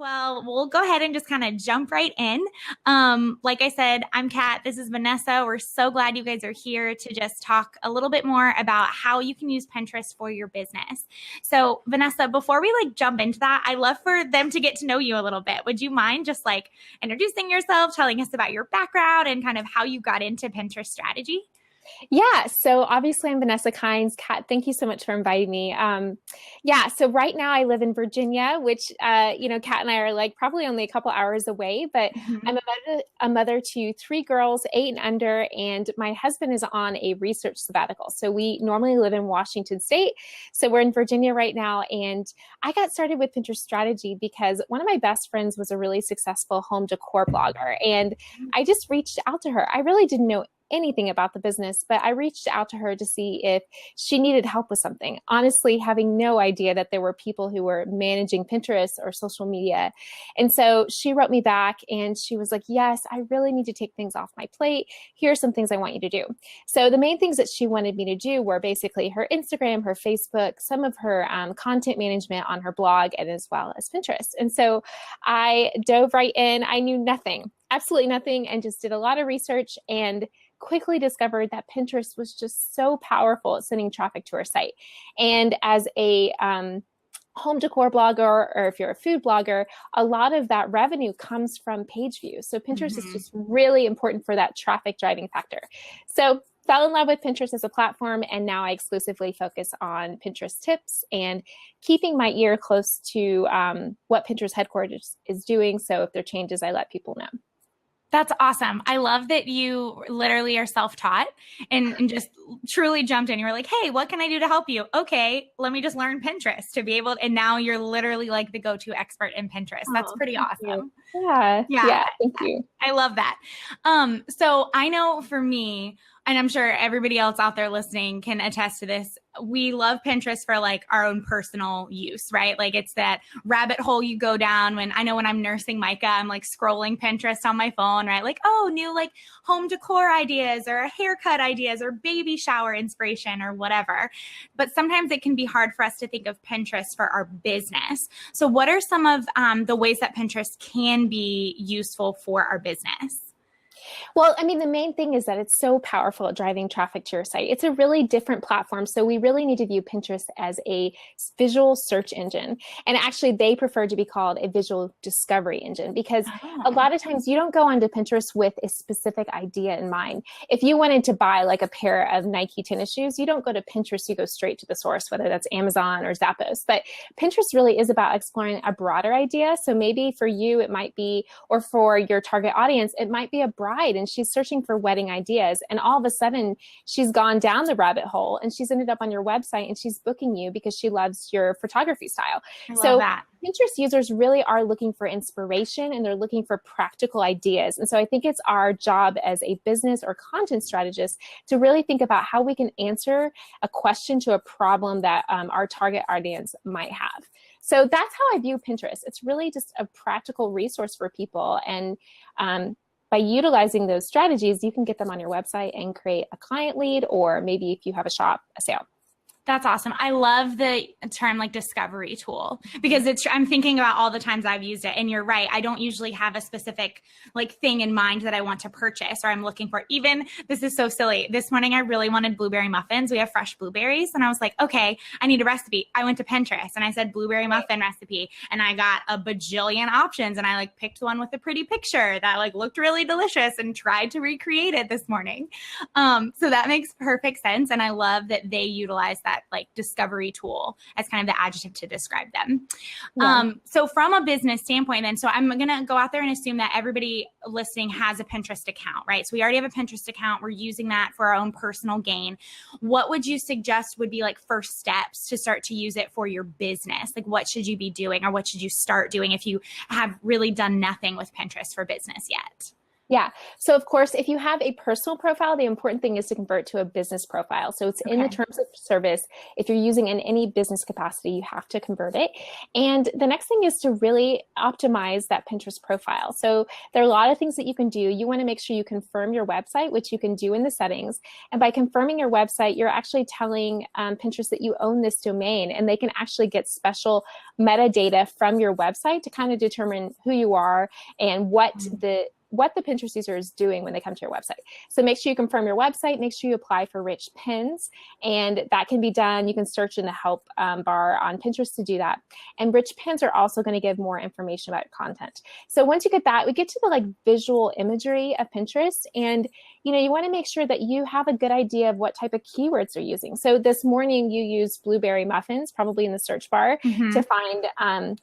Well, we'll go ahead and just kind of jump right in. Like I said, I'm Kat. This is Vanessa. We're so glad you guys are here to just talk a little bit more about how you can use Pinterest for your business. So, Vanessa, before we jump into that, I'd love for them to get to know you a little bit. Would you mind just introducing yourself, telling us about your background and kind of how you got into Pinterest strategy? Yeah, so obviously I'm Vanessa Kynes. Kat, thank you so much for inviting me. So right now I live in Virginia, which, Kat and I are probably only a couple hours away, but Mhm. I'm a mother to three girls, 8 and under, and my husband is on a research sabbatical. So we normally live in Washington State. So we're in Virginia right now. And I got started with Pinterest strategy because one of my best friends was a really successful home decor blogger. And I just reached out to her. I really didn't know anything about the business, but I reached out to her to see if she needed help with something. Honestly, having no idea that there were people who were managing Pinterest or social media. And so she wrote me back and she was like, yes, I really need to take things off my plate. Here are some things I want you to do. So the main things that she wanted me to do were basically her Instagram, her Facebook, some of her content management on her blog, and as well as Pinterest. And so I dove right in. I knew nothing, absolutely nothing, and just did a lot of research and quickly discovered that Pinterest was just so powerful at sending traffic to our site. And as a home decor blogger, or if you're a food blogger, a lot of that revenue comes from page views. So Pinterest is just really important for that traffic driving factor. So fell in love with Pinterest as a platform, and now I exclusively focus on Pinterest tips and keeping my ear close to what Pinterest headquarters is doing. So if there are changes, I let people know. That's awesome. I love that you literally are self-taught and just truly jumped in. You were like, hey, what can I do to help you? Okay, let me just learn Pinterest to be able to, and now you're literally the go-to expert in Pinterest. That's pretty awesome. Yeah, thank you. I love that. So I know for me, and I'm sure everybody else out there listening can attest to this, we love Pinterest for our own personal use, right? It's that rabbit hole you go down when I'm nursing Micah, I'm scrolling Pinterest on my phone, right? New home decor ideas or haircut ideas or baby shower inspiration or whatever. But sometimes it can be hard for us to think of Pinterest for our business. So what are some of the ways that Pinterest can be useful for our business? Well, I mean, the main thing is that it's so powerful at driving traffic to your site. It's a really different platform. So we really need to view Pinterest as a visual search engine. And actually, they prefer to be called a visual discovery engine because a lot of times you don't go onto Pinterest with a specific idea in mind. If you wanted to buy a pair of Nike tennis shoes, you don't go to Pinterest, you go straight to the source, whether that's Amazon or Zappos. But Pinterest really is about exploring a broader idea. So maybe for you, it might be, or for your target audience, it might be a bride and she's searching for wedding ideas. And all of a sudden she's gone down the rabbit hole and she's ended up on your website and she's booking you because she loves your photography style. I love that. Pinterest users really are looking for inspiration and they're looking for practical ideas. And so I think it's our job as a business or content strategist to really think about how we can answer a question to a problem that our target audience might have. So that's how I view Pinterest. It's really just a practical resource for people. And by utilizing those strategies, you can get them on your website and create a client lead, or maybe if you have a shop, a sale. That's awesome. I love the term discovery tool because I'm thinking about all the times I've used it, and you're right. I don't usually have a specific thing in mind that I want to purchase or I'm looking for. Even this is so silly. This morning, I really wanted blueberry muffins. We have fresh blueberries and I was like, okay, I need a recipe. I went to Pinterest and I said blueberry muffin recipe and I got a bajillion options and I picked one with a pretty picture that looked really delicious and tried to recreate it this morning. So that makes perfect sense. And I love that they utilize that discovery tool as kind of the adjective to describe them. Yeah. So from a business standpoint then, so I'm going to go out there and assume that everybody listening has a Pinterest account, right? So we already have a Pinterest account. We're using that for our own personal gain. What would you suggest would be first steps to start to use it for your business? What should you be doing or what should you start doing if you have really done nothing with Pinterest for business yet? Yeah. So of course, if you have a personal profile, the important thing is to convert to a business profile. So it's in the terms of service. If you're using in any business capacity, you have to convert it. And the next thing is to really optimize that Pinterest profile. So there are a lot of things that you can do. You want to make sure you confirm your website, which you can do in the settings. And by confirming your website, you're actually telling Pinterest that you own this domain, and they can actually get special metadata from your website to kind of determine who you are and what the Pinterest user is doing when they come to your website. So make sure you confirm your website, make sure you apply for rich pins, and that can be done. You can search in the help bar on Pinterest to do that. And rich pins are also going to give more information about content. So once you get that, we get to the like visual imagery of Pinterest, and you want to make sure that you have a good idea of what type of keywords they're using. So this morning you used blueberry muffins, probably in the search bar, to find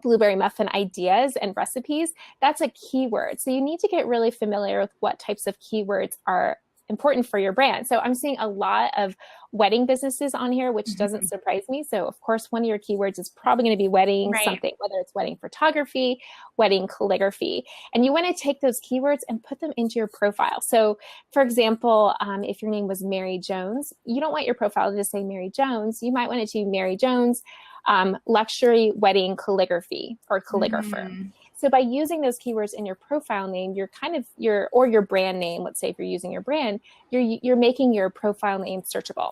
blueberry muffin ideas and recipes. That's a keyword. So you need to get really familiar with what types of keywords are important for your brand. So I'm seeing a lot of wedding businesses on here, which doesn't surprise me. So of course, one of your keywords is probably going to be wedding something, whether it's wedding photography, wedding calligraphy. And you want to take those keywords and put them into your profile. So for example, if your name was Mary Jones, you don't want your profile to just say Mary Jones. You might want it to be Mary Jones, luxury wedding calligraphy or calligrapher. So by using those keywords in your profile name, you're kind of your brand name, let's say if you're using your brand, you're making your profile name searchable.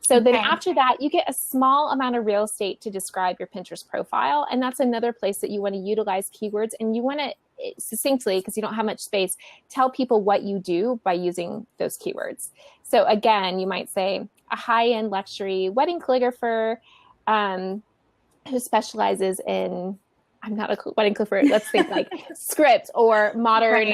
So then after that, you get a small amount of real estate to describe your Pinterest profile. And that's another place that you want to utilize keywords, and you want to succinctly, because you don't have much space, tell people what you do by using those keywords. So again, you might say a high-end luxury wedding calligrapher, who specializes in, I'm not a wedding calligrapher, let's think like script or modern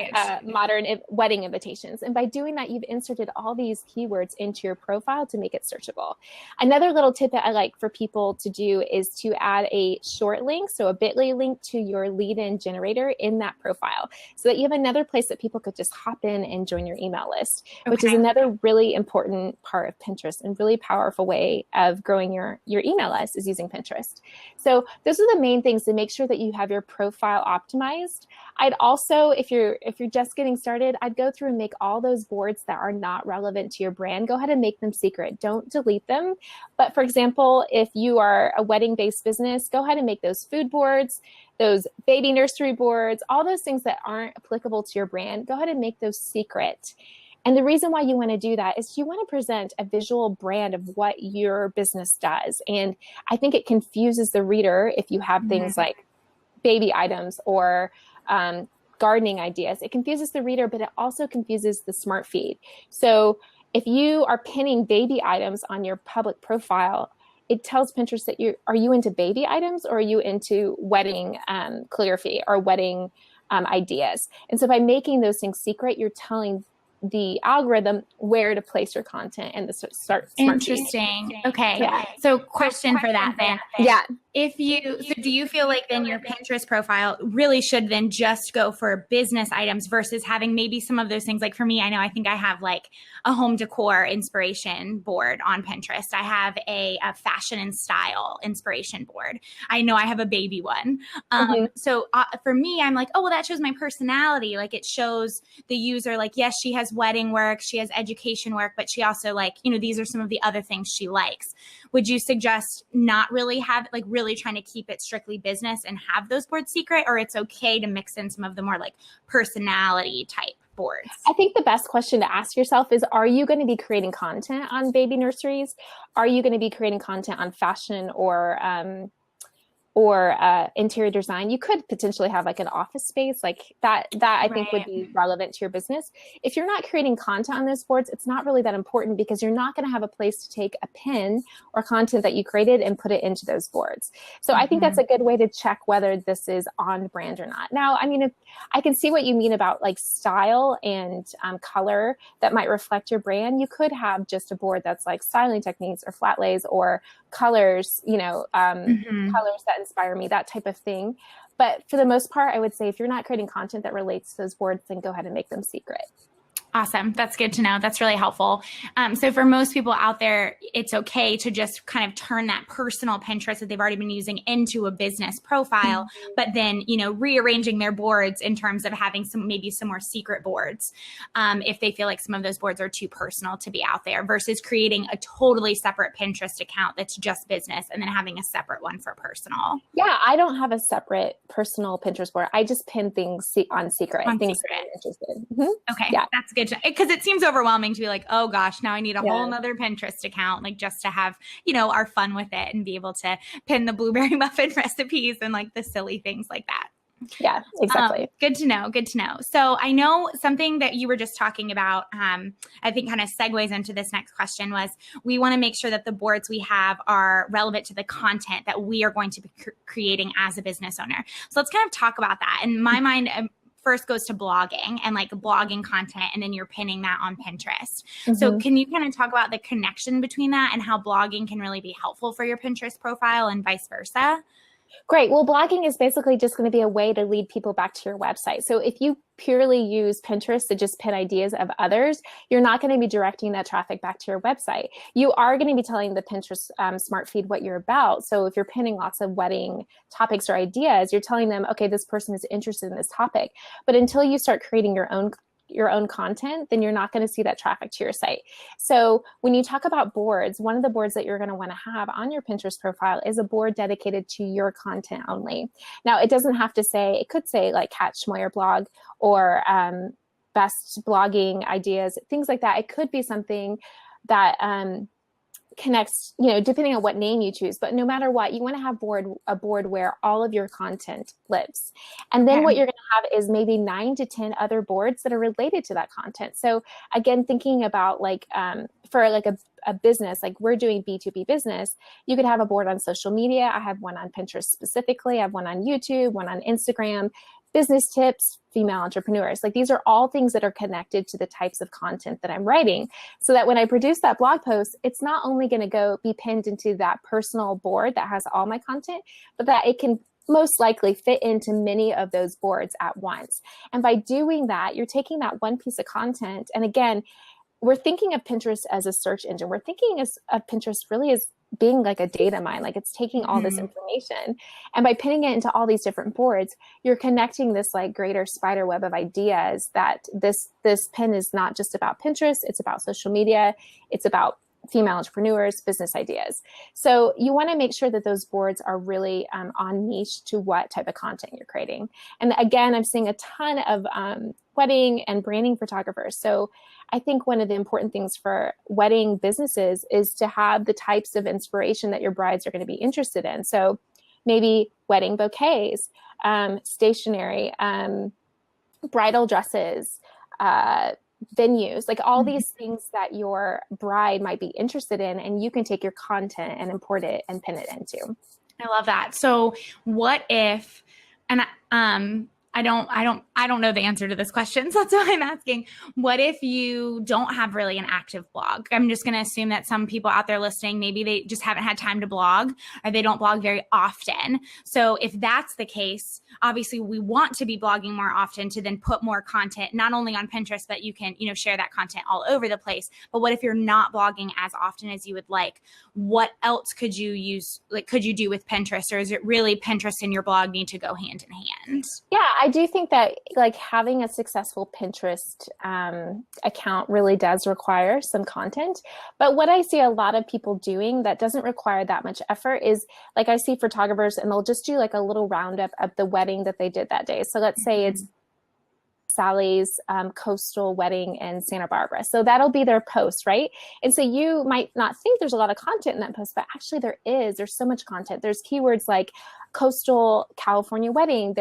wedding invitations. And by doing that, you've inserted all these keywords into your profile to make it searchable. Another little tip that I like for people to do is to add a short link, so a bit.ly link to your lead-in generator in that profile, so that you have another place that people could just hop in and join your email list, which is another really important part of Pinterest and really powerful way of growing your email list is using Pinterest. So those are the main things to make sure that you have your profile optimized. I'd also, if you're just getting started, I'd go through and make all those boards that are not relevant to your brand. Go ahead and make them secret. Don't delete them. But for example, if you are a wedding-based business, go ahead and make those food boards, those baby nursery boards, all those things that aren't applicable to your brand. Go ahead and make those secret. And the reason why you want to do that is you want to present a visual brand of what your business does. And I think it confuses the reader if you have things like baby items or gardening ideas. It confuses the reader, but it also confuses the smart feed. So if you are pinning baby items on your public profile, it tells Pinterest that are you into baby items, or are you into wedding calligraphy or wedding ideas? And so by making those things secret, you're telling the algorithm where to place your content and the smart Interesting. feed. Okay. Yeah. So question for that then. Yeah. Do you feel like then your Pinterest profile really should then just go for business items versus having maybe some of those things? Like for me, I think I have like a home decor inspiration board on Pinterest. I have a fashion and style inspiration board. I know I have a baby one. So for me, I'm like, oh, well, that shows my personality. Like it shows the user, like, yes, she has wedding work, she has education work, but she also like, these are some of the other things she likes. Would you suggest not really have like really trying to keep it strictly business and have those boards secret, or it's okay to mix in some of the more like personality type boards? I think the best question to ask yourself is, are you going to be creating content on baby nurseries? Are you going to be creating content on fashion or interior design? You could potentially have like an office space like that I think would be relevant to your business. If you're not creating content on those boards, it's not really that important because you're not going to have a place to take a pin or content that you created and put it into those boards. So I think that's a good way to check whether this is on brand or not. Now, if I can see what you mean about like style and color that might reflect your brand. You could have just a board that's like styling techniques or flat lays or colors, colors that inspire me, that type of thing. But for the most part, I would say if you're not creating content that relates to those boards, then go ahead and make them secret. Awesome. That's good to know. That's really helpful. So for most people out there, it's okay to just kind of turn that personal Pinterest that they've already been using into a business profile, but then, rearranging their boards in terms of having maybe some more secret boards, if they feel like some of those boards are too personal to be out there, versus creating a totally separate Pinterest account that's just business and then having a separate one for personal. Yeah, I don't have a separate personal Pinterest board. I just pin things on secret. Things that I'm interested in. Mm-hmm. Okay, yeah. That's good. Because it seems overwhelming to be like, oh gosh, now I need a whole nother Pinterest account, like just to have, our fun with it and be able to pin the blueberry muffin recipes and like the silly things like that. Yeah, exactly. Good to know. Good to know. So I know something that you were just talking about, I think kind of segues into this next question was, we want to make sure that the boards we have are relevant to the content that we are going to be creating as a business owner. So let's kind of talk about that. In my mind, first goes to blogging and like blogging content, and then you're pinning that on Pinterest. Mm-hmm. So can you kind of talk about the connection between that and how blogging can really be helpful for your Pinterest profile and vice versa? Great. Well, blogging is basically just going to be a way to lead people back to your website. So if you purely use Pinterest to just pin ideas of others, you're not going to be directing that traffic back to your website. You are going to be telling the Pinterest smart feed what you're about. So if you're pinning lots of wedding topics or ideas, you're telling them, okay, this person is interested in this topic. But until you start creating your own content, then you're not going to see that traffic to your site. So when you talk about boards, one of the boards that you're going to want to have on your Pinterest profile is a board dedicated to your content only. Now, it doesn't have to say, it could say like Kat Schmoyer blog or best blogging ideas, things like that. It could be something that connects, depending on what name you choose, but no matter what, you want to have a board where all of your content lives. And then what you're going to have is maybe 9 to 10 other boards that are related to that content. So again, thinking about like, for like a business, like we're doing B2B business, you could have a board on social media. I have one on Pinterest specifically. I have one on YouTube, one on Instagram, business tips, female entrepreneurs. Like these are all things that are connected to the types of content that I'm writing, so that when I produce that blog post, it's not only going to be pinned into that personal board that has all my content, but that it can most likely fit into many of those boards at once. And by doing that, you're taking that one piece of content. And again, we're thinking of Pinterest as a search engine. We're thinking of Pinterest really as being like a data mine, like it's taking all this information, and by pinning it into all these different boards, you're connecting this like greater spider web of ideas that this pin is not just about Pinterest, it's about social media, it's about female entrepreneurs, business ideas. So you want to make sure that those boards are really on niche to what type of content you're creating. And again, I'm seeing a ton of wedding and branding photographers. So I think one of the important things for wedding businesses is to have the types of inspiration that your brides are going to be interested in. So maybe wedding bouquets, stationery, bridal dresses, venues, like all these things that your bride might be interested in, and you can take your content and import it and pin it into. I love that. So what if, and I don't know the answer to this question, so that's why I'm asking. What if you don't have really an active blog? I'm just going to assume that some people out there listening, maybe they just haven't had time to blog, or they don't blog very often. So if that's the case, obviously we want to be blogging more often to then put more content, not only on Pinterest, but you can, share that content all over the place. But what if you're not blogging as often as you would like? What else could you use? Like, could you do with Pinterest, or is it really Pinterest and your blog need to go hand in hand? Yeah, I do think that like having a successful Pinterest account really does require some content. But what I see a lot of people doing that doesn't require that much effort is, like, I see photographers and they'll just do like a little roundup of the wedding that they did that day. So let's say it's Sally's coastal wedding in Santa Barbara. So that'll be their post, right? And so you might not think there's a lot of content in that post, but actually there is. There's so much content. There's keywords like coastal California wedding.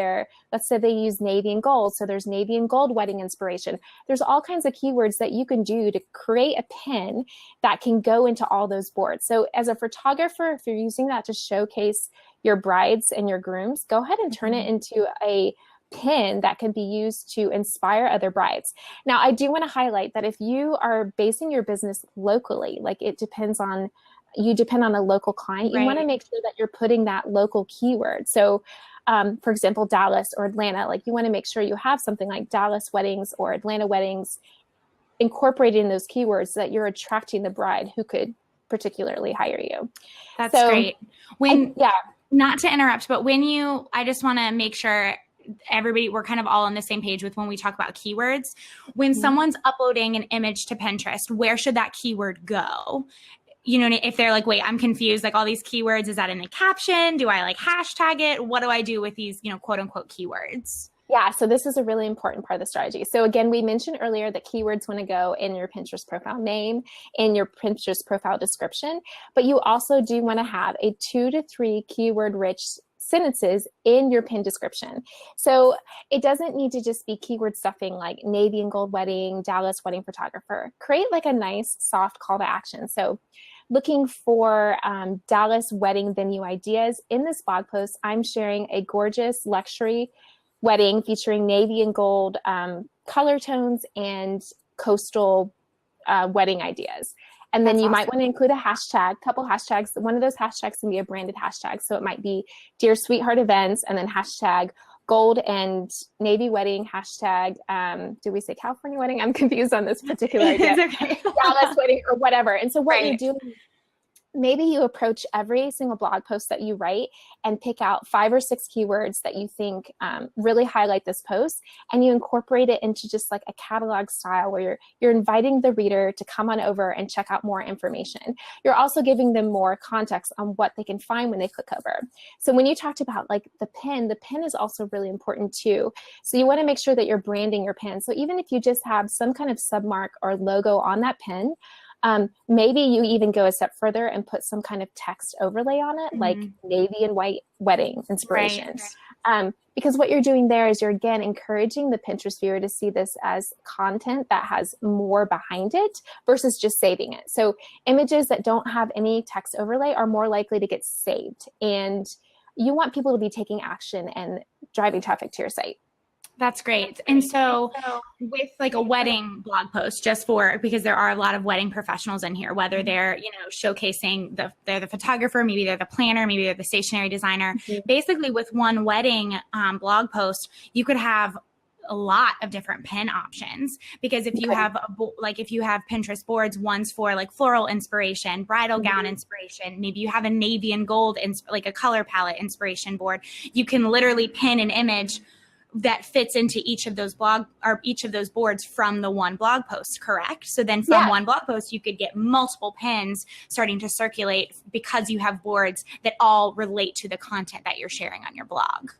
Let's say they use navy and gold. So there's navy and gold wedding inspiration. There's all kinds of keywords that you can do to create a pin that can go into all those boards. So as a photographer, if you're using that to showcase your brides and your grooms, go ahead and turn it into a pin that can be used to inspire other brides. Now, I do want to highlight that if you are basing your business locally, like you depend on a local client, you want to make sure that you're putting that local keyword. So, for example, Dallas or Atlanta, like you want to make sure you have something like Dallas weddings or Atlanta weddings incorporating those keywords so that you're attracting the bride who could particularly hire you. That's great. Yeah. Not to interrupt, but I just want to make sure everybody, we're kind of all on the same page with when we talk about keywords. When someone's uploading an image to Pinterest, where should that keyword go? You know, if they're like, wait, I'm confused, like all these keywords, is that in the caption? Do I like hashtag it? What do I do with these, quote unquote keywords? Yeah, so this is a really important part of the strategy. So again, we mentioned earlier that keywords want to go in your Pinterest profile name, in your Pinterest profile description, but you also do want to have a 2 to 3 keyword rich sentences in your pin description. So it doesn't need to just be keyword stuffing like navy and gold wedding, Dallas wedding photographer. Create like a nice soft call to action. So looking for Dallas wedding venue ideas. In this blog post, I'm sharing a gorgeous luxury wedding featuring navy and gold color tones and coastal wedding ideas. And then you might want to include a hashtag, couple hashtags. One of those hashtags can be a branded hashtag. So it might be Dear Sweetheart Events and then hashtag gold and navy wedding, hashtag, do we say California wedding? I'm confused on this particular idea. It's okay. Dallas wedding or whatever. And so what you do, maybe you approach every single blog post that you write and pick out 5 or 6 keywords that you think really highlight this post, and you incorporate it into just like a catalog style where you're inviting the reader to come on over and check out more information. You're also giving them more context on what they can find when they click over. So when you talked about like the pin is also really important too. So you want to make sure that you're branding your pin. So even if you just have some kind of submark or logo on that pin, maybe you even go a step further and put some kind of text overlay on it, like navy and white wedding inspiration. Right. Because what you're doing there is you're, again, encouraging the Pinterest viewer to see this as content that has more behind it versus just saving it. So images that don't have any text overlay are more likely to get saved. And you want people to be taking action and driving traffic to your site. That's great. And so with like a wedding blog post, because there are a lot of wedding professionals in here, whether they're, showcasing they're the photographer, maybe they're the planner, maybe they're the stationery designer. Basically with one wedding blog post, you could have a lot of different pin options, because if you have if you have Pinterest boards, one's for like floral inspiration, bridal gown inspiration, maybe you have a navy and gold, like a color palette inspiration board, you can literally pin an image that fits into each of those boards from the one blog post, correct? So then from one blog post, you could get multiple pins starting to circulate because you have boards that all relate to the content that you're sharing on your blog.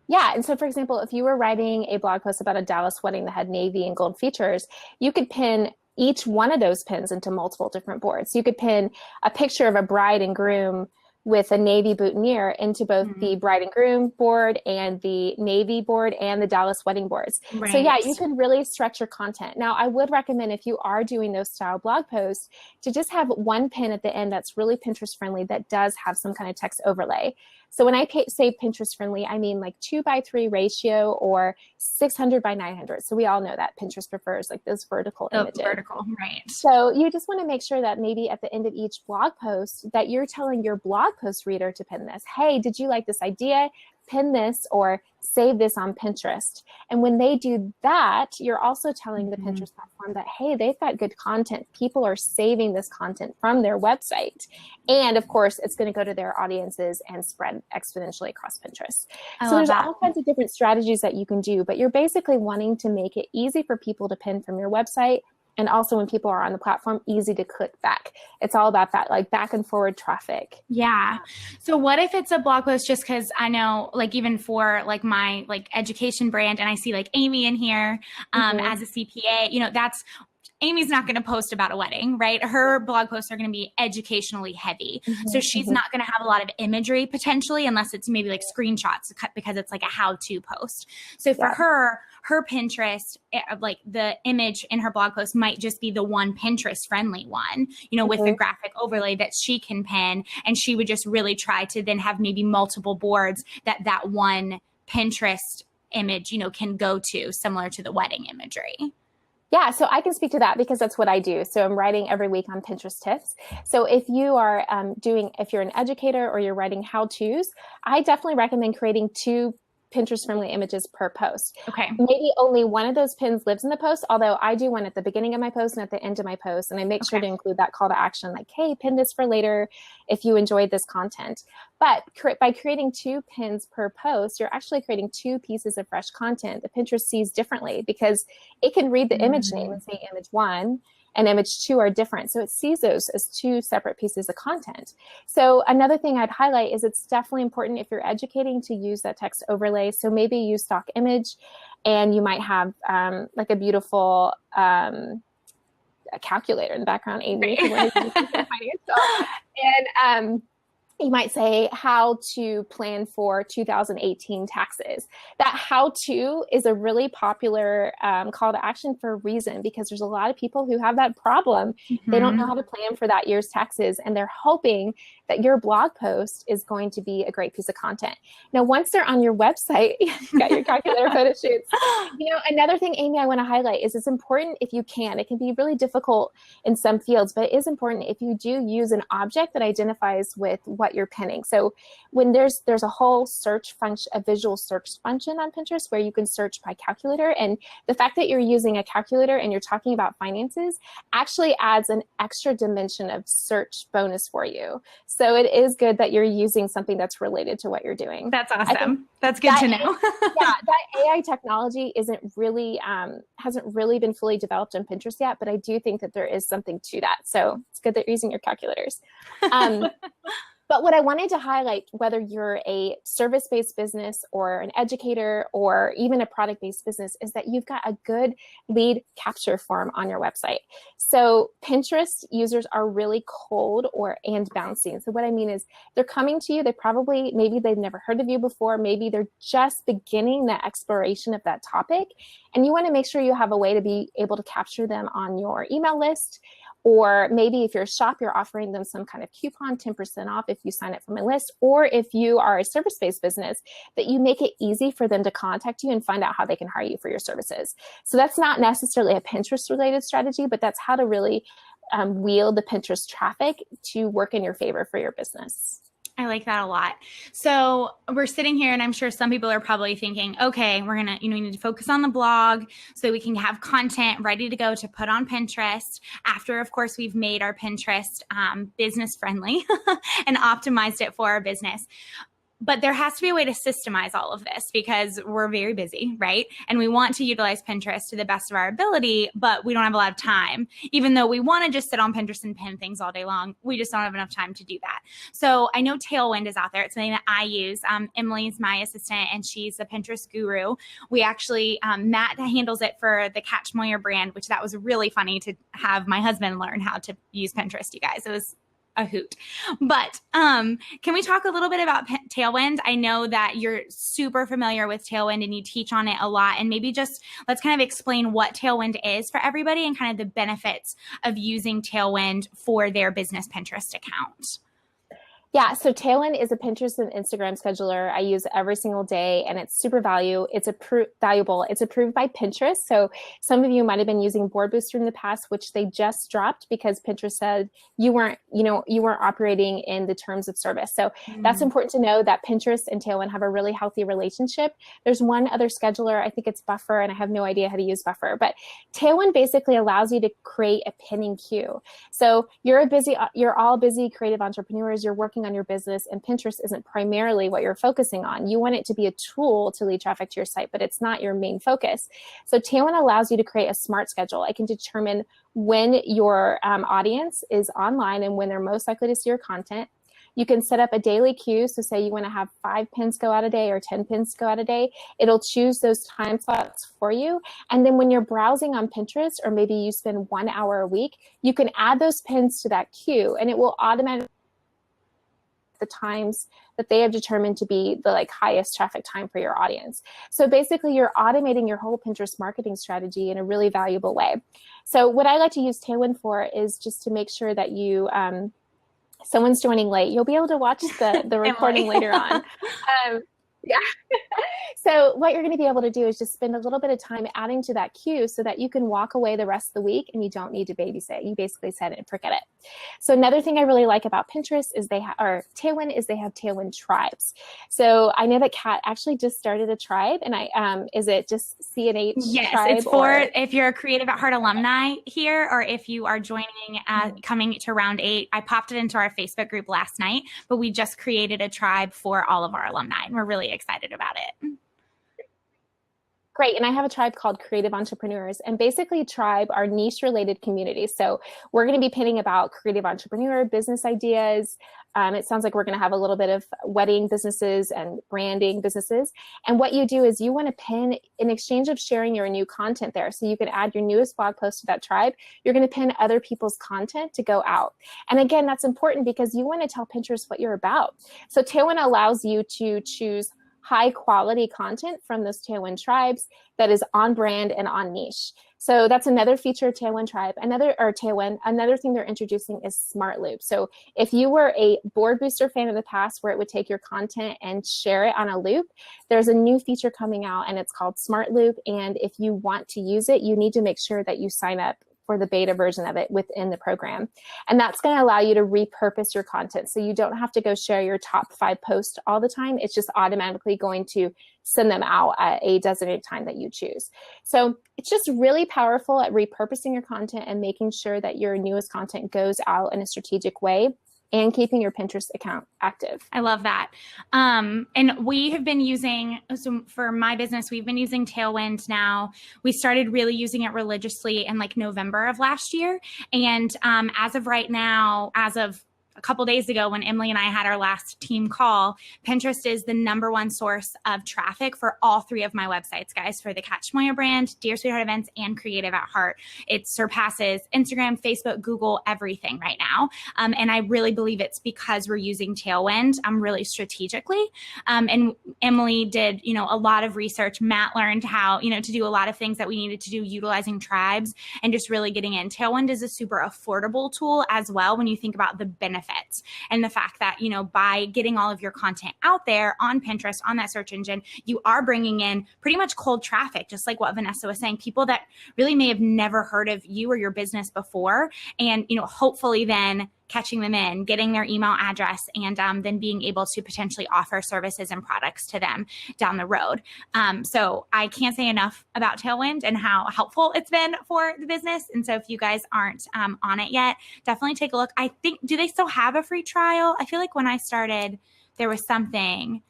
Yeah. And so, for example, if you were writing a blog post about a Dallas wedding that had navy and gold features, you could pin each one of those pins into multiple different boards. You could pin a picture of a bride and groom with a navy boutonniere into both the bride and groom board and the navy board and the Dallas wedding boards. Right. So yeah, you can really stretch your content. Now, I would recommend, if you are doing those style blog posts, to just have one pin at the end that's really Pinterest friendly, that does have some kind of text overlay. So when I say Pinterest friendly, I mean like 2:3 ratio or 600 by 900. So we all know that Pinterest prefers like those vertical images. Vertical, right. So you just want to make sure that maybe at the end of each blog post that you're telling your blog post reader to pin this. Hey, did you like this idea? Pin this or save this on Pinterest. And when they do that, you're also telling the Pinterest platform that, hey, they've got good content. People are saving this content from their website. And of course, it's going to go to their audiences and spread exponentially across Pinterest. So there's all kinds of different strategies that you can do, but you're basically wanting to make it easy for people to pin from your website. And also when people are on the platform, easy to click back. It's all about that, like back and forward traffic. Yeah. So what if it's a blog post, just because I know, like even for like my like education brand, and I see like Amy in here as a CPA, Amy's not going to post about a wedding, right? Her blog posts are going to be educationally heavy. So she's not going to have a lot of imagery potentially, unless it's maybe like screenshots, because it's like a how-to post. So for her Pinterest, like the image in her blog post might just be the one Pinterest friendly one, with the graphic overlay that she can pin. And she would just really try to then have maybe multiple boards that one Pinterest image, can go to, similar to the wedding imagery. Yeah, so I can speak to that because that's what I do. So I'm writing every week on Pinterest tips. So if you are if you're an educator or you're writing how-tos, I definitely recommend creating 2 Pinterest friendly images per post. Okay. Maybe only one of those pins lives in the post, although I do one at the beginning of my post and at the end of my post. And I make sure to include that call to action, like, hey, pin this for later if you enjoyed this content. But by creating 2 pins per post, you're actually creating 2 pieces of fresh content that Pinterest sees differently, because it can read the image name and say image 1 and image 2 are different. So it sees those as 2 separate pieces of content. So another thing I'd highlight is it's definitely important if you're educating to use that text overlay. So maybe use stock image, and you might have like a beautiful a calculator in the background, Amy. And you might say how to plan for 2018 taxes. That how to is a really popular call to action for a reason, because there's a lot of people who have that problem. They don't know how to plan for that year's taxes, and they're hoping that your blog post is going to be a great piece of content. Now, once they're on your website, you got your calculator photo shoots. Another thing, Amy, I want to highlight is it's important if you can. It can be really difficult in some fields, but it is important if you do use an object that identifies with what you're pinning. So when there's a whole search function, a visual search function on Pinterest where you can search by calculator, and the fact that you're using a calculator and you're talking about finances actually adds an extra dimension of search bonus for you. So it is good that you're using something that's related to what you're doing. That's awesome. That's good to know. Yeah, that AI technology hasn't really been fully developed on Pinterest yet, but I do think that there is something to that. So it's good that you're using your calculators. But what I wanted to highlight, whether you're a service-based business or an educator or even a product-based business, is that you've got a good lead capture form on your website. So Pinterest users are really cold and bouncing. So what I mean is they're coming to you. Maybe they've never heard of you before. Maybe they're just beginning the exploration of that topic. And you want to make sure you have a way to be able to capture them on your email list. Or maybe if you're a shop, you're offering them some kind of coupon, 10% off if you sign up for my list. Or if you are a service-based business, that you make it easy for them to contact you and find out how they can hire you for your services. So that's not necessarily a Pinterest-related strategy, but that's how to really wield the Pinterest traffic to work in your favor for your business. I like that a lot. So we're sitting here and I'm sure some people are probably thinking, okay, we're going to, we need to focus on the blog so we can have content ready to go to put on Pinterest after, of course, we've made our Pinterest business friendly and optimized it for our business. But there has to be a way to systemize all of this because we're very busy, right? And we want to utilize Pinterest to the best of our ability, but we don't have a lot of time. Even though we want to just sit on Pinterest and pin things all day long, we just don't have enough time to do that. So I know Tailwind is out there. It's something that I use. Emily's my assistant and she's a Pinterest guru. We actually, Matt handles it for the Catch Moyer brand, which that was really funny to have my husband learn how to use Pinterest, you guys. It was a hoot. But can we talk a little bit about Tailwind? I know that you're super familiar with Tailwind and you teach on it a lot. And maybe just let's kind of explain what Tailwind is for everybody and kind of the benefits of using Tailwind for their business Pinterest account. Yeah, so Tailwind is a Pinterest and Instagram scheduler I use every single day, and it's super valuable. It's approved by Pinterest. So some of you might have been using Board Booster in the past, which they just dropped because Pinterest said you weren't operating in the terms of service. So that's important to know that Pinterest and Tailwind have a really healthy relationship. There's one other scheduler, I think it's Buffer, and I have no idea how to use Buffer, but Tailwind basically allows you to create a pinning queue. So you're all busy creative entrepreneurs, you're working on your business, and Pinterest isn't primarily what you're focusing on. You want it to be a tool to lead traffic to your site, but it's not your main focus. So Tailwind allows you to create a smart schedule. I can determine when your audience is online and when they're most likely to see your content. You can set up a daily queue. So say you want to have 5 pins go out a day or 10 pins go out a day. It'll choose those time slots for you. And then when you're browsing on Pinterest, or maybe you spend 1 hour a week, you can add those pins to that queue and it will automatically the times that they have determined to be the highest traffic time for your audience. So basically you're automating your whole Pinterest marketing strategy in a really valuable way. So what I like to use Tailwind for is just to make sure that you, someone's joining late, you'll be able to watch the recording later on. Yeah. So what you're going to be able to do is just spend a little bit of time adding to that queue so that you can walk away the rest of the week and you don't need to babysit. You basically set it and forget it. So another thing I really like about Pinterest is or Tailwind is they have Tailwind tribes. So I know that Kat actually just started a tribe, and is it just CNH Yes, tribe? it's for if you're a Creative at Heart alumni here, or if you are joining coming to round 8. I popped it into our Facebook group last night, but we just created a tribe for all of our alumni, and we're really excited about it. Great. And I have a tribe called Creative Entrepreneurs, and basically tribe are niche related communities. So we're going to be pinning about creative entrepreneur business ideas. It sounds like we're going to have a little bit of wedding businesses and branding businesses. And what you do is you want to pin in exchange of sharing your new content there. So you can add your newest blog post to that tribe. You're going to pin other people's content to go out. And again, that's important because you want to tell Pinterest what you're about. So Tailwind allows you to choose high quality content from those Tailwind tribes that is on brand and on niche. So that's another feature of Tailwind Tribe. Tailwind, another thing they're introducing is Smart Loop. So if you were a Board Booster fan in the past where it would take your content and share it on a loop, there's a new feature coming out and it's called Smart Loop. And if you want to use it, you need to make sure that you sign up for the beta version of it within the program. And that's going to allow you to repurpose your content. So you don't have to go share your top 5 posts all the time. It's just automatically going to send them out at a designated time that you choose. So it's just really powerful at repurposing your content and making sure that your newest content goes out in a strategic way and keeping your Pinterest account active. I love that. And we have been using, so for my business, we've been using Tailwind now. We started really using it religiously in like November of last year. And as of right now, as of a couple days ago when Emily and I had our last team call, Pinterest is the #1 source of traffic for all 3 of my websites, guys, for the Kat Chmoya brand, Dear Sweetheart Events, and Creative at Heart. It surpasses Instagram, Facebook, Google, everything right now. And I really believe it's because we're using Tailwind really strategically. And Emily did, a lot of research. Matt learned how, to do a lot of things that we needed to do utilizing tribes and just really getting in. Tailwind is a super affordable tool as well when you think about the benefits and the fact that, by getting all of your content out there on Pinterest, on that search engine, you are bringing in pretty much cold traffic, just like what Vanessa was saying, people that really may have never heard of you or your business before. And, hopefully then catching them in, getting their email address, and then being able to potentially offer services and products to them down the road. So I can't say enough about Tailwind and how helpful it's been for the business. And so if you guys aren't on it yet, definitely take a look. I think, do they still have a free trial? I feel like when I started, there was something.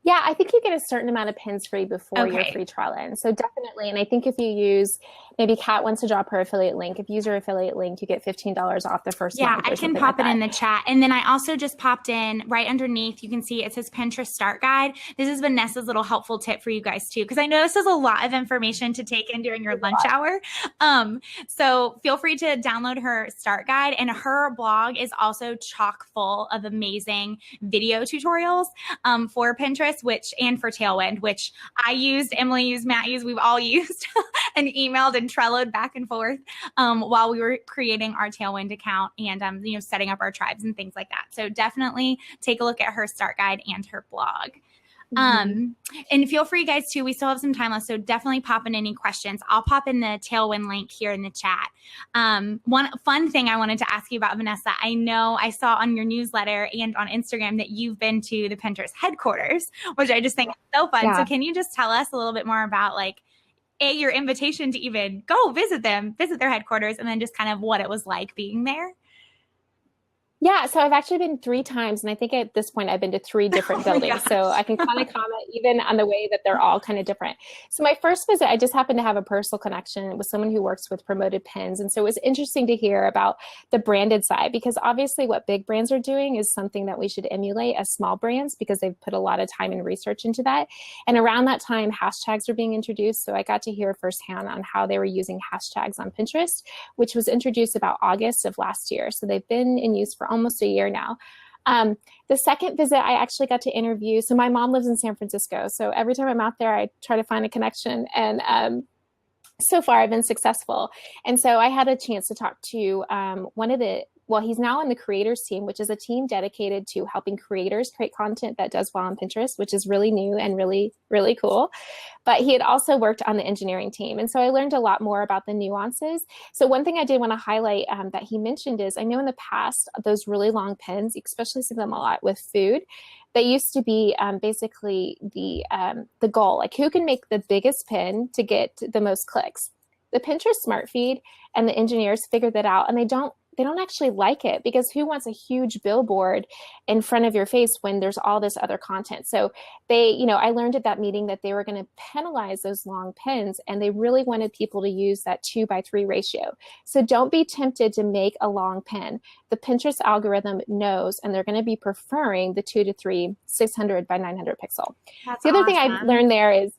Yeah, I think you get a certain amount of pins free before your free trial ends. So definitely. And I think if you use, maybe Kat wants to drop her affiliate link. If you use her affiliate link, you get $15 off the first month. Yeah, I can pop it in the chat. And then I also just popped in right underneath. You can see it says Pinterest Start Guide. This is Vanessa's little helpful tip for you guys too, because I know this is a lot of information to take in during your lunch hour. So feel free to download her Start Guide, and her blog is also chock full of amazing video tutorials for Pinterest, and for Tailwind, which I used, Emily used, Matt used, we've all used and emailed and Trelloed back and forth while we were creating our Tailwind account and setting up our tribes and things like that. So definitely take a look at her Start Guide and her blog. And feel free, guys, too. We still have some time left, so definitely pop in any questions. I'll pop in the Tailwind link here in the chat. One fun thing I wanted to ask you about, Vanessa, I know I saw on your newsletter and on Instagram that you've been to the Pinterest headquarters, which I just think is so fun. Yeah. So can you just tell us a little bit more about your invitation to even go visit their headquarters, and then just kind of what it was like being there? Yeah, so I've actually been 3 times, and I think at this point I've been to 3 different buildings. So I can kind of comment even on the way that they're all kind of different. So my first visit, I just happened to have a personal connection with someone who works with Promoted Pins. And so it was interesting to hear about the branded side, because obviously what big brands are doing is something that we should emulate as small brands, because they've put a lot of time and research into that. And around that time, hashtags were being introduced. So I got to hear firsthand on how they were using hashtags on Pinterest, which was introduced about August of last year. So they've been in use for almost a year now. The second visit, I actually got to interview. So my mom lives in San Francisco. So every time I'm out there, I try to find a connection. And so far, I've been successful. And so I had a chance to talk to one of the well, he's now on the creators team, which is a team dedicated to helping creators create content that does well on Pinterest, which is really new and really, really cool. But he had also worked on the engineering team. And so I learned a lot more about the nuances. So one thing I did want to highlight that he mentioned is, I know in the past, those really long pins, especially see them a lot with food, they used to be basically the goal, like who can make the biggest pin to get the most clicks. The Pinterest Smart Feed and the engineers figured that out, and they don't actually like it, because who wants a huge billboard in front of your face when there's all this other content? So they, I learned at that meeting that they were going to penalize those long pins, and they really wanted people to use that 2:3 ratio. So don't be tempted to make a long pin. The Pinterest algorithm knows, and they're going to be preferring the 2:3 600 by 900 pixel. That's the other thing I awesome. learned there is,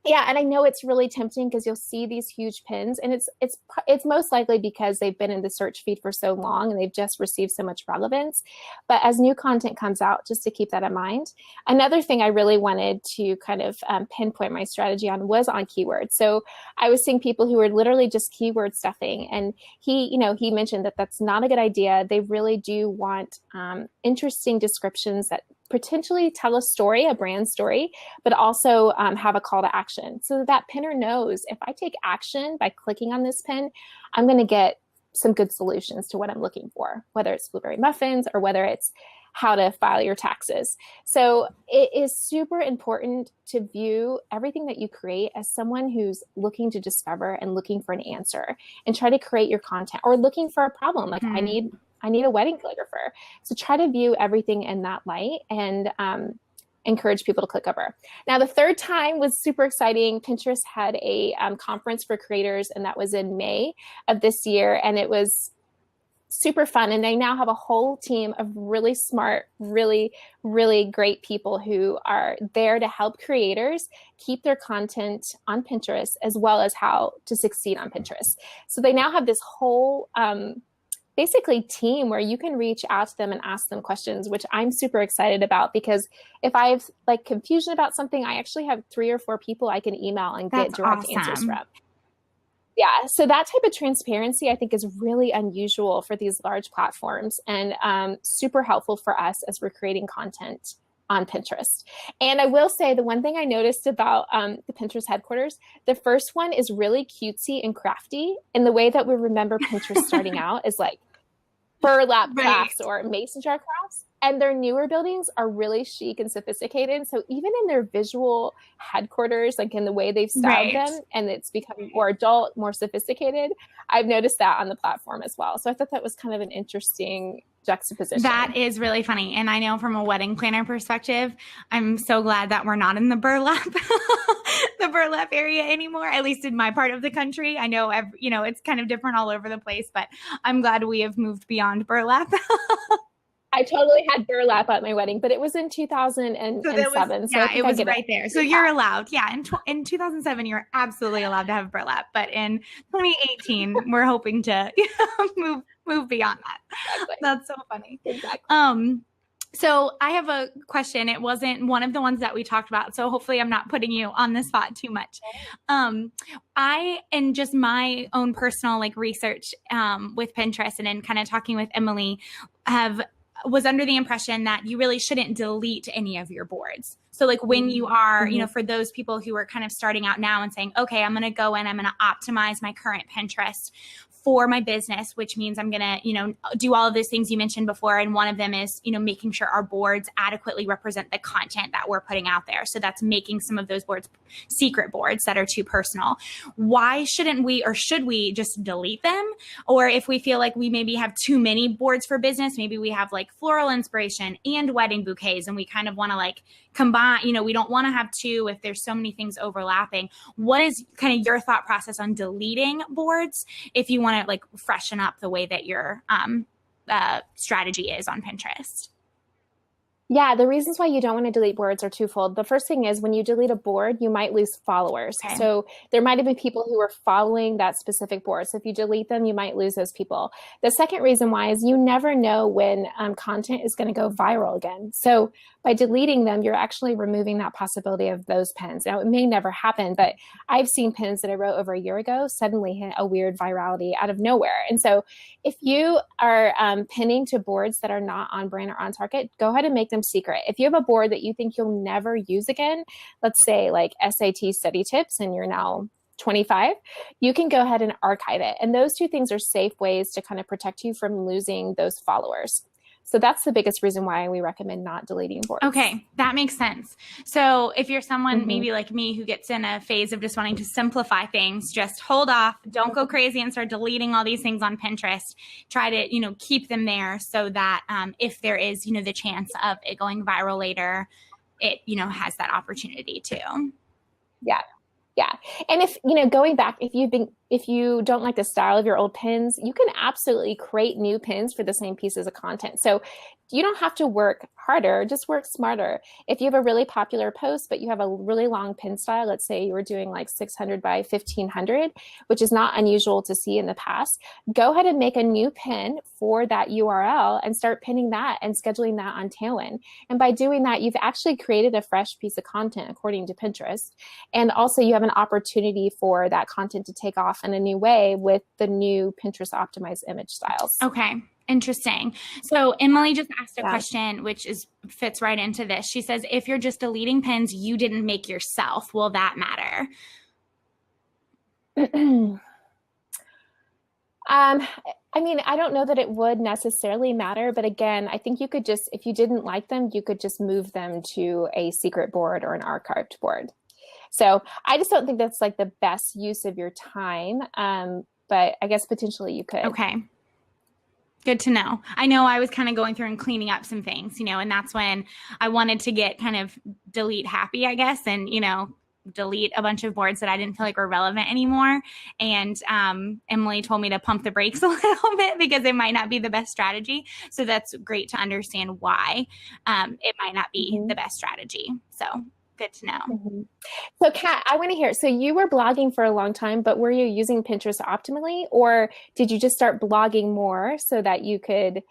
yeah, and I know it's really tempting because you'll see these huge pins, and it's most likely because they've been in the search feed for so long and they've just received so much relevance. But as new content comes out, just to keep that in mind. Another thing I really wanted to kind of pinpoint my strategy on was on keywords. So I was seeing people who were literally just keyword stuffing, and he mentioned that that's not a good idea. They really do want interesting descriptions that potentially tell a story, a brand story, but also have a call to action, so that pinner knows if I take action by clicking on this pin, I'm going to get some good solutions to what I'm looking for, whether it's blueberry muffins or whether it's how to file your taxes. So it is super important to view everything that you create as someone who's looking to discover and looking for an answer, and try to create your content, or looking for a problem. Like I need a wedding calligrapher. So try to view everything in that light, and encourage people to click over. Now, the third time was super exciting. Pinterest had a conference for creators, and that was in May of this year. And it was super fun. And they now have a whole team of really smart, really, really great people who are there to help creators keep their content on Pinterest, as well as how to succeed on Pinterest. So they now have this whole basically team where you can reach out to them and ask them questions, which I'm super excited about, because if I have like confusion about something, I actually have 3 or 4 people I can email and get direct answers from. Yeah, so that type of transparency I think is really unusual for these large platforms, and super helpful for us as we're creating content on Pinterest. And I will say, the one thing I noticed about the Pinterest headquarters, the first one is really cutesy and crafty. And the way that we remember Pinterest starting out is like burlap crafts or mason jar crafts. And their newer buildings are really chic and sophisticated. So even in their visual headquarters, like in the way they've styled them, and it's becoming more adult, more sophisticated, I've noticed that on the platform as well. So I thought that was kind of an interesting juxtaposition. That is really funny. And I know from a wedding planner perspective, I'm so glad that we're not in the burlap, the burlap area anymore, at least in my part of the country. I know, it's kind of different all over the place, but I'm glad we have moved beyond burlap. I totally had burlap at my wedding, but it was in 2007. So it was right there. So you're allowed. Yeah. In 2007, you're absolutely allowed to have burlap. But in 2018, we're hoping to move beyond that. Exactly. That's so funny. Exactly. So I have a question. It wasn't one of the ones that we talked about, so hopefully I'm not putting you on the spot too much. I, and just my own personal research with Pinterest, and then kind of talking with Emily, was under the impression that you really shouldn't delete any of your boards. So when you are, for those people who are kind of starting out now and saying, okay, I'm going to go in, I'm going to optimize my current Pinterest for my business, which means I'm going to, do all of those things you mentioned before. And one of them is, making sure our boards adequately represent the content that we're putting out there. So that's making some of those boards secret boards that are too personal. Why shouldn't we, or should we just delete them? Or if we feel like we maybe have too many boards for business, maybe we have floral inspiration and wedding bouquets, and we kind of want to combine, we don't want to have 2 if there's so many things overlapping. What is kind of your thought process on deleting boards if you want to freshen up the way that your strategy is on Pinterest? Yeah, the reasons why you don't want to delete boards are twofold. The first thing is when you delete a board, you might lose followers. Okay. So there might have been people who were following that specific board. So if you delete them, you might lose those people. The second reason why is you never know when content is going to go viral again. So by deleting them, you're actually removing that possibility of those pins. Now, it may never happen, but I've seen pins that I wrote over a year ago suddenly hit a weird virality out of nowhere. And so if you are pinning to boards that are not on brand or on target, go ahead and make them secret. If you have a board that you think you'll never use again, let's say like SAT study tips, and you're now 25, you can go ahead and archive it. And those two things are safe ways to kind of protect you from losing those followers. So that's the biggest reason why we recommend not deleting boards. Okay, that makes sense. So if you're someone maybe like me who gets in a phase of just wanting to simplify things, just hold off, don't go crazy and start deleting all these things on Pinterest. Try to, keep them there so that if there is, the chance of it going viral later, it, has that opportunity too. Yeah. Yeah. And if, going back, if you don't like the style of your old pins, you can absolutely create new pins for the same pieces of content. So you don't have to work harder, just work smarter. If you have a really popular post, but you have a really long pin style, let's say you were doing like 600 by 1500, which is not unusual to see in the past, go ahead and make a new pin for that URL and start pinning that and scheduling that on Tailwind. And by doing that, you've actually created a fresh piece of content according to Pinterest. And also you have an opportunity for that content to take off in a new way with the new Pinterest optimized image styles. Okay. Interesting. So Emily just asked a question, which fits right into this. She says, if you're just deleting pins you didn't make yourself, will that matter? I don't know that it would necessarily matter, but again, I think you could just, if you didn't like them, you could just move them to a secret board or an archived board. So I just don't think that's like the best use of your time. But I guess potentially you could. Okay. Good to know. I know I was kind of going through and cleaning up some things, and that's when I wanted to get kind of delete happy, I guess, and, delete a bunch of boards that I didn't feel like were relevant anymore. And Emily told me to pump the brakes a little bit because it might not be the best strategy. So that's great to understand why it might not be the best strategy. So good to know. So Kat, I want to hear, so you were blogging for a long time, but were you using Pinterest optimally, or did you just start blogging more so that you could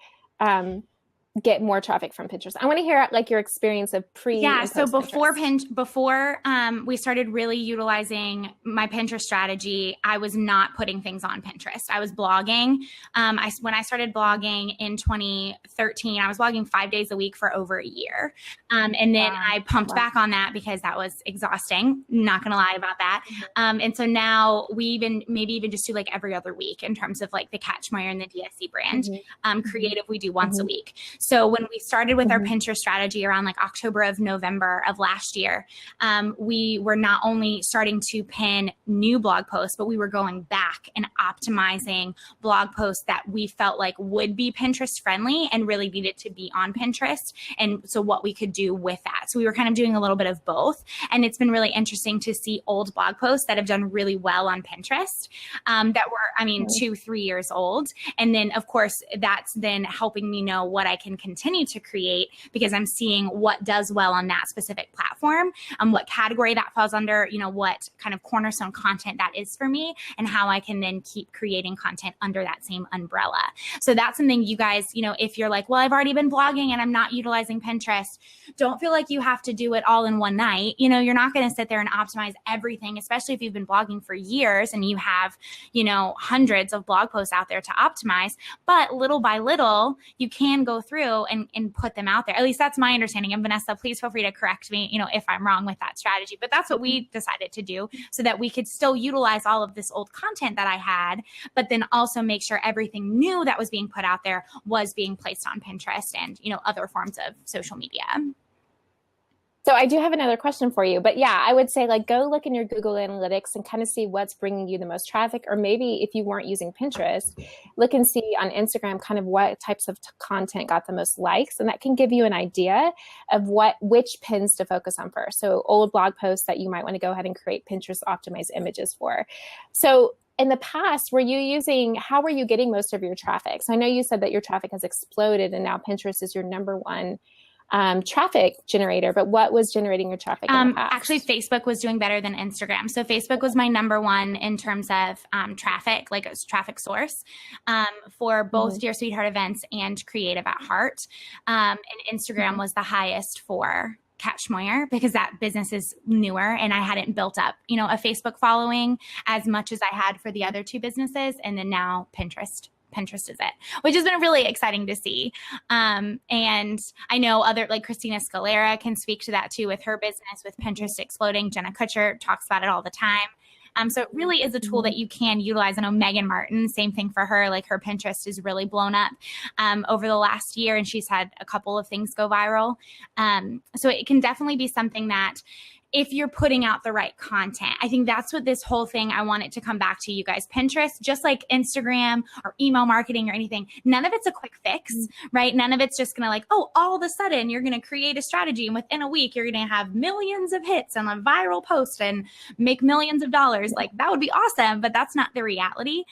get more traffic from Pinterest? I want to hear like your experience of pre and post so before Pinterest. We started really utilizing my Pinterest strategy, I was not putting things on Pinterest. I was blogging. When I started blogging in 2013, I was blogging 5 days a week for over a year. And then I pumped back on that because that was exhausting. Not going to lie about that. And so now we maybe even just do like every other week in terms of like the Catchmeyer and the DSC brand. Creative, we do once a week. So when we started with our Pinterest strategy around like November of last year, we were not only starting to pin new blog posts, but we were going back and optimizing blog posts that we felt like would be Pinterest friendly and really needed to be on Pinterest. And so what we could do with that. So we were kind of doing a little bit of both. And it's been really interesting to see old blog posts that have done really well on Pinterest that were, 2-3 years old. And then of course, that's then helping me know what I can continue to create because I'm seeing what does well on that specific platform, what category that falls under, what kind of cornerstone content that is for me, and how I can then keep creating content under that same umbrella. So that's something you guys, if you're like, well, I've already been blogging and I'm not utilizing Pinterest, don't feel like you have to do it all in one night. You're not going to sit there and optimize everything, especially if you've been blogging for years and you have, hundreds of blog posts out there to optimize. But little by little, you can go through and put them out there. At least that's my understanding. And Vanessa, please feel free to correct me, if I'm wrong with that strategy. But that's what we decided to do so that we could still utilize all of this old content that I had, but then also make sure everything new that was being put out there was being placed on Pinterest and, other forms of social media. So I do have another question for you, but yeah, I would say like go look in your Google Analytics and kind of see what's bringing you the most traffic, or maybe if you weren't using Pinterest, look and see on Instagram kind of what types of content got the most likes, and that can give you an idea of which pins to focus on first. So old blog posts that you might want to go ahead and create Pinterest optimized images for. So in the past, how were you getting most of your traffic? So I know you said that your traffic has exploded and now Pinterest is your number one traffic generator, but what was generating your traffic in the past? Actually, Facebook was doing better than Instagram. So Facebook was my number one in terms of traffic, like it was traffic source for both Dear Sweetheart events and Creative at Heart. And Instagram was the highest for Catch Moyer because that business is newer and I hadn't built up, a Facebook following as much as I had for the other two businesses. And then now Pinterest is it, which has been really exciting to see. And I know other like Christina Scalera can speak to that too with her business with Pinterest exploding. Jenna Kutcher talks about it all the time. So it really is a tool that you can utilize. I know Megan Martin, same thing for her, like her Pinterest is really blown up over the last year and she's had a couple of things go viral. So it can definitely be something that if you're putting out the right content. I think that's what this whole thing, I want it to come back to you guys. Pinterest, just like Instagram or email marketing or anything, none of it's a quick fix, right? None of it's just going to like, oh, all of a sudden you're going to create a strategy and within a week you're going to have millions of hits on a viral post and make millions of dollars. Like that would be awesome, but that's not the reality.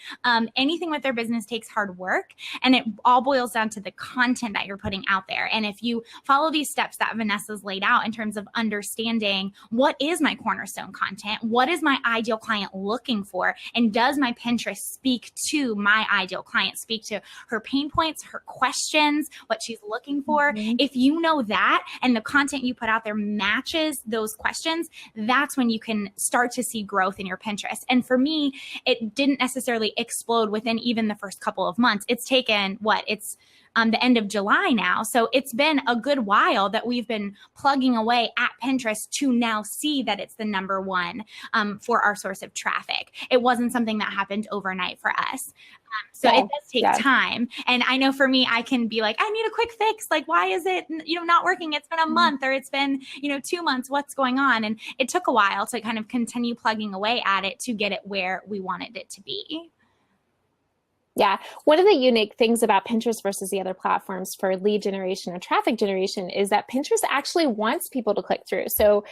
Anything with their business takes hard work and it all boils down to the content that you're putting out there. And if you follow these steps that Vanessa's laid out in terms of understanding what is my cornerstone content? What is my ideal client looking for? And does my Pinterest speak to my ideal client, speak to her pain points, her questions, what she's looking for? If you know that and the content you put out there matches those questions, that's when you can start to see growth in your Pinterest. And for me, it didn't necessarily explode within even the first couple of months. It's taken it's the end of July now. So it's been a good while that we've been plugging away at Pinterest to now see that it's the number one for our source of traffic. It wasn't something that happened overnight for us. So it does take time. And I know for me, I can be like, I need a quick fix. Like, why is it, not working? It's been a month or it's been, 2 months. What's going on? And it took a while to kind of continue plugging away at it to get it where we wanted it to be. Yeah. One of the unique things about Pinterest versus the other platforms for lead generation or traffic generation is that Pinterest actually wants people to click through. So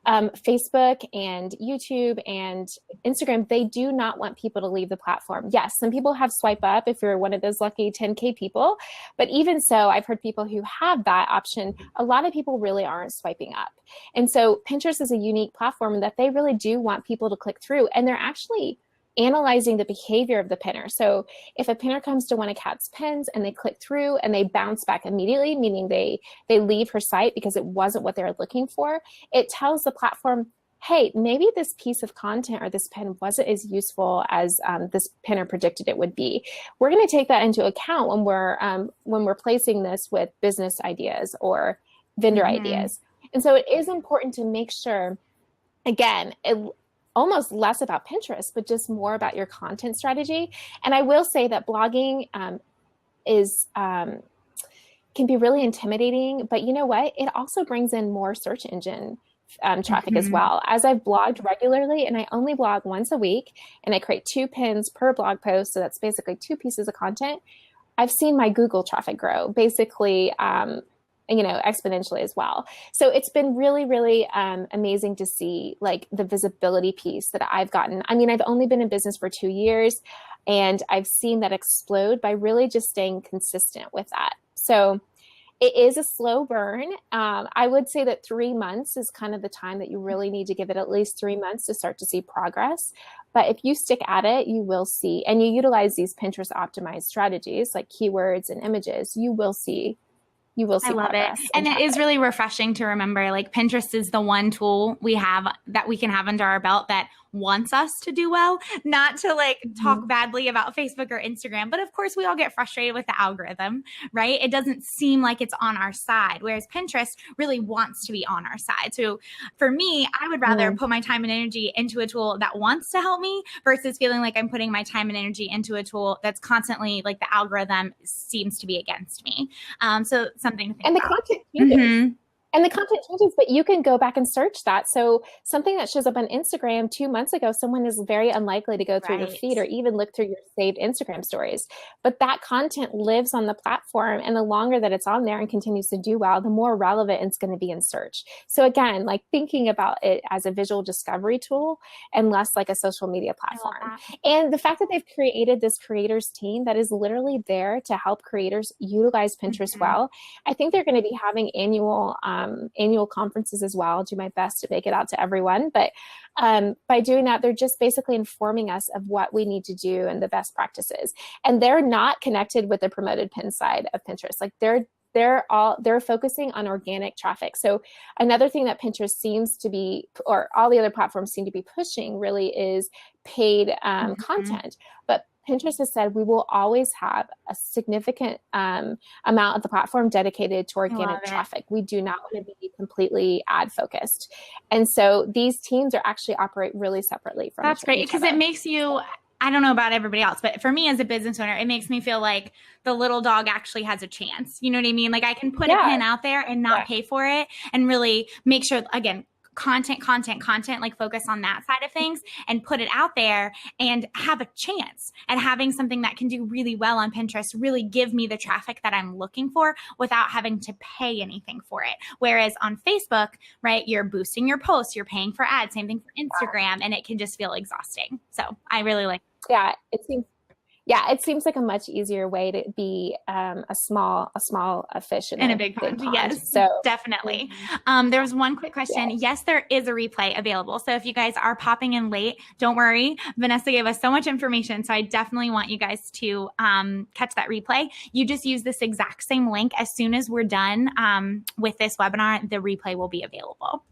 Facebook and YouTube and Instagram, they do not want people to leave the platform. Yes, some people have swipe up if you're one of those lucky 10K people. But even so, I've heard people who have that option. A lot of people really aren't swiping up. And so Pinterest is a unique platform that they really do want people to click through. And they're actually analyzing the behavior of the pinner. So if a pinner comes to one of Kat's pins and they click through and they bounce back immediately, meaning they leave her site because it wasn't what they were looking for, it tells the platform, hey, maybe this piece of content or this pin wasn't as useful as this pinner predicted it would be. We're going to take that into account when we're placing this with business ideas or vendor ideas. And so it is important to make sure, again, almost less about Pinterest, but just more about your content strategy. And I will say that blogging can be really intimidating, but you know what? It also brings in more search engine traffic as well. As I've blogged regularly, and I only blog once a week, and I create 2 pins per blog post, so that's basically 2 pieces of content, I've seen my Google traffic grow, basically exponentially as well. So it's been really, really amazing to see like the visibility piece that I've gotten. I mean, I've only been in business for 2 years and I've seen that explode by really just staying consistent with that. So it is a slow burn. I would say that 3 months is kind of the time that you really need to give it, at least 3 months to start to see progress. But if you stick at it, you will see, and you utilize these Pinterest optimized strategies like keywords and images, you will see I love it. And it is really refreshing to remember like Pinterest is the one tool we have that we can have under our belt that wants us to do well, not to like talk badly about Facebook or Instagram. But of course, we all get frustrated with the algorithm, right? It doesn't seem like it's on our side, whereas Pinterest really wants to be on our side. So for me, I would rather put my time and energy into a tool that wants to help me versus feeling like I'm putting my time and energy into a tool that's constantly like the algorithm seems to be against me. So something to think and the about. content changes. And the content changes, but you can go back and search that. So something that shows up on Instagram 2 months ago, someone is very unlikely to go through your feed or even look through your saved Instagram stories. But that content lives on the platform. And the longer that it's on there and continues to do well, the more relevant it's going to be in search. So again, like thinking about it as a visual discovery tool and less like a social media platform. And the fact that they've created this creators team that is literally there to help creators utilize Pinterest well, I think they're going to be having annual conferences as well. I'll do my best to make it out to everyone. But by doing that, they're just basically informing us of what we need to do and the best practices. And they're not connected with the promoted pin side of Pinterest. Like they're focusing on organic traffic. So another thing that Pinterest seems to be, or all the other platforms seem to be pushing really is paid content. But Pinterest has said we will always have a significant amount of the platform dedicated to organic traffic. We do not want to be completely ad focused. And so these teams are actually operate really separately from That's great because it makes you, I don't know about everybody else, but for me as a business owner, it makes me feel like the little dog actually has a chance. You know what I mean? Like I can put a pin out there and not pay for it and really make sure, again, content, like focus on that side of things and put it out there and have a chance at having something that can do really well on Pinterest, really give me the traffic that I'm looking for without having to pay anything for it. Whereas on Facebook, right, you're boosting your posts, you're paying for ads, same thing for Instagram, and it can just feel exhausting. So I really like it seems like a much easier way to be a small fish in a big pond. Yes, so definitely. There was one quick question. Yes, there is a replay available. So if you guys are popping in late, don't worry. Vanessa gave us so much information. So I definitely want you guys to catch that replay. You just use this exact same link. As soon as we're done with this webinar, the replay will be available.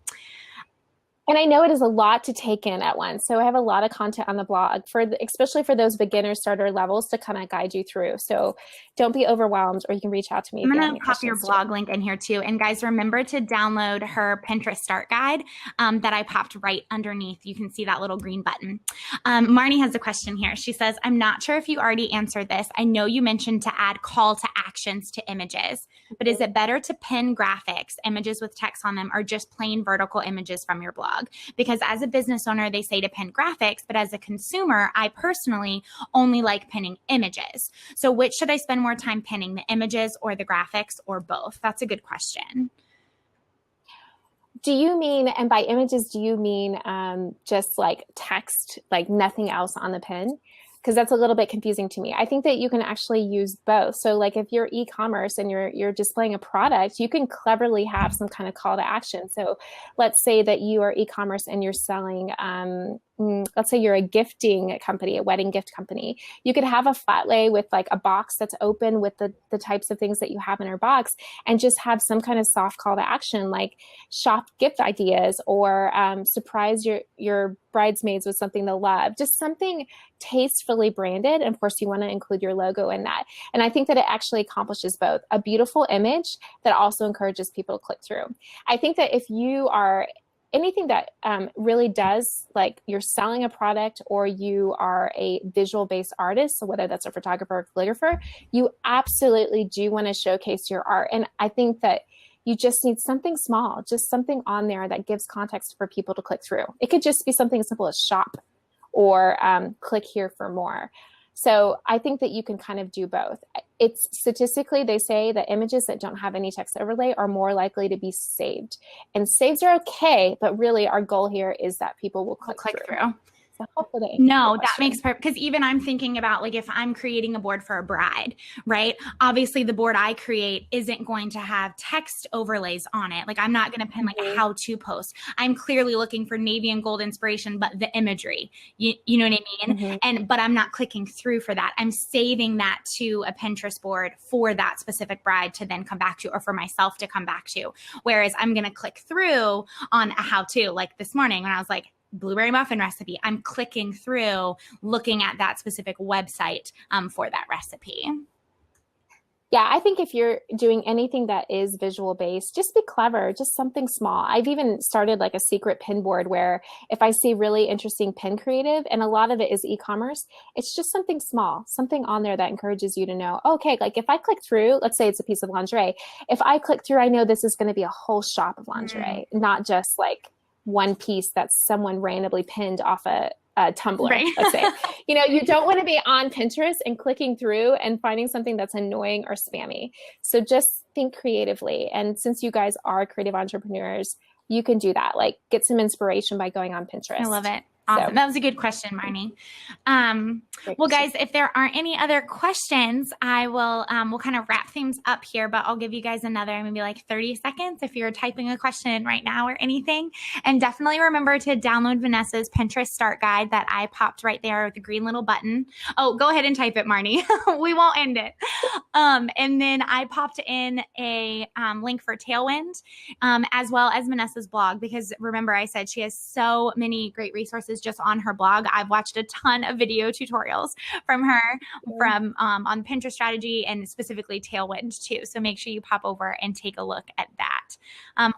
And I know it is a lot to take in at once. So I have a lot of content on the blog especially for those beginner starter levels to kind of guide you through. So don't be overwhelmed, or you can reach out to me. I'm going to pop your blog link in here too. And guys, remember to download her Pinterest start guide that I popped right underneath. You can see that little green button. Marnie has a question here. She says, I'm not sure if you already answered this. I know you mentioned to add call to actions to images, but is it better to pin graphics, images with text on them, or just plain vertical images from your blog? Because as a business owner, they say to pin graphics, but as a consumer, I personally only like pinning images. So which should I spend more time pinning, the images or the graphics, or both? That's a good question. Do you mean, and by images, do you mean just like text, like nothing else on the pin? Because that's a little bit confusing to me. I think that you can actually use both. So like if you're e-commerce and you're displaying a product, you can cleverly have some kind of call to action. So let's say that you are e-commerce and you're selling, let's say you're a gifting company, a wedding gift company. You could have a flat lay with like a box that's open with the types of things that you have in our box, and just have some kind of soft call to action, like shop gift ideas, or surprise your bridesmaids with something they'll love, just something tastefully branded. And of course you want to include your logo in that. And I think that it actually accomplishes both: a beautiful image that also encourages people to click through. I think that if you are anything that really does, like you're selling a product or you are a visual based artist, so whether that's a photographer or calligrapher, you absolutely do want to showcase your art. And I think that you just need something small, just something on there that gives context for people to click through. It could just be something as simple as shop or click here for more. So I think that you can kind of do both. It's statistically, they say that images that don't have any text overlay are more likely to be saved. And saves are okay, but really our goal here is that people will click through. So hopefully no, that makes perfect, because even I'm thinking about like if I'm creating a board for a bride, right? Obviously the board I create isn't going to have text overlays on it. Like I'm not going to pin like a how-to post. I'm clearly looking for navy and gold inspiration, but the imagery, you know what I mean? But I'm not clicking through for that. I'm saving that to a Pinterest board for that specific bride to then come back to, or for myself to come back to. Whereas I'm going to click through on a how-to, like this morning when I was like, blueberry muffin recipe, I'm clicking through, looking at that specific website for that recipe. Yeah, I think if you're doing anything that is visual based, just be clever, just something small. I've even started like a secret pin board where if I see really interesting pin creative, and a lot of it is e-commerce, it's just something small, something on there that encourages you to know, okay, like if I click through, let's say it's a piece of lingerie, if I click through, I know this is going to be a whole shop of lingerie, not just like one piece that someone randomly pinned off a Tumblr, Right. let's say. You don't want to be on Pinterest and clicking through and finding something that's annoying or spammy. So just think creatively. And since you guys are creative entrepreneurs, you can do that. Like get some inspiration by going on Pinterest. I love it. Awesome. So, that was a good question, Marnie. Well, question. guys, if there aren't any other questions, I will, we'll kind of wrap things up here, but I'll give you guys another maybe like 30 seconds if you're typing a question in right now or anything. And definitely remember to download Vanessa's Pinterest start guide that I popped right there with the green little button. Oh, go ahead and type it, Marnie. We won't end it. And then I popped in a link for Tailwind, as well as Vanessa's blog, because remember I said she has so many great resources just on her blog. I've watched a ton of video tutorials from her from on Pinterest strategy and specifically Tailwind too. So make sure you pop over and take a look at that.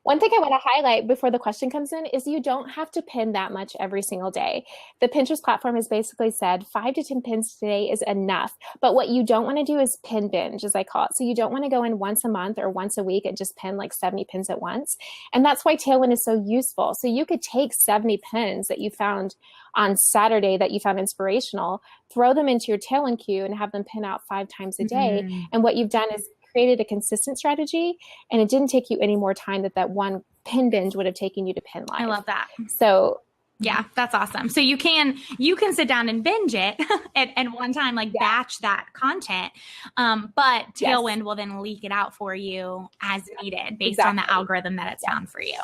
One thing I want to highlight before the question comes in is you don't have to pin that much every single day. The Pinterest platform has basically said 5 to 10 pins today is enough. But what you don't want to do is pin binge, as I call it. So you don't want to go in once a month or once a week and just pin like 70 pins at once. And that's why Tailwind is so useful. So you could take 70 pins that you found on Saturday that you found inspirational, throw them into your Tailwind queue and have them pin out 5 times a day. And what you've done is created a consistent strategy, and it didn't take you any more time that one pin binge would have taken you to pin live. I love that. So yeah, that's awesome. So you can sit down and binge it at one time, like batch that content. But Tailwind will then leak it out for you as needed based on the algorithm that it's found for you.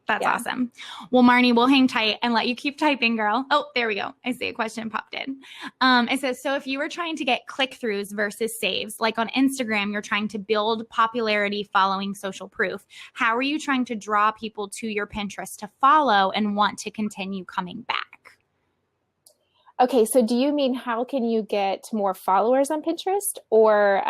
That's awesome. Well, Marnie, we'll hang tight and let you keep typing, girl. Oh, there we go. I see a question popped in. It says, so if you were trying to get click-throughs versus saves, like on Instagram, you're trying to build popularity following social proof. How are you trying to draw people to your Pinterest to follow and want to continue coming back? Okay, so do you mean how can you get more followers on Pinterest, or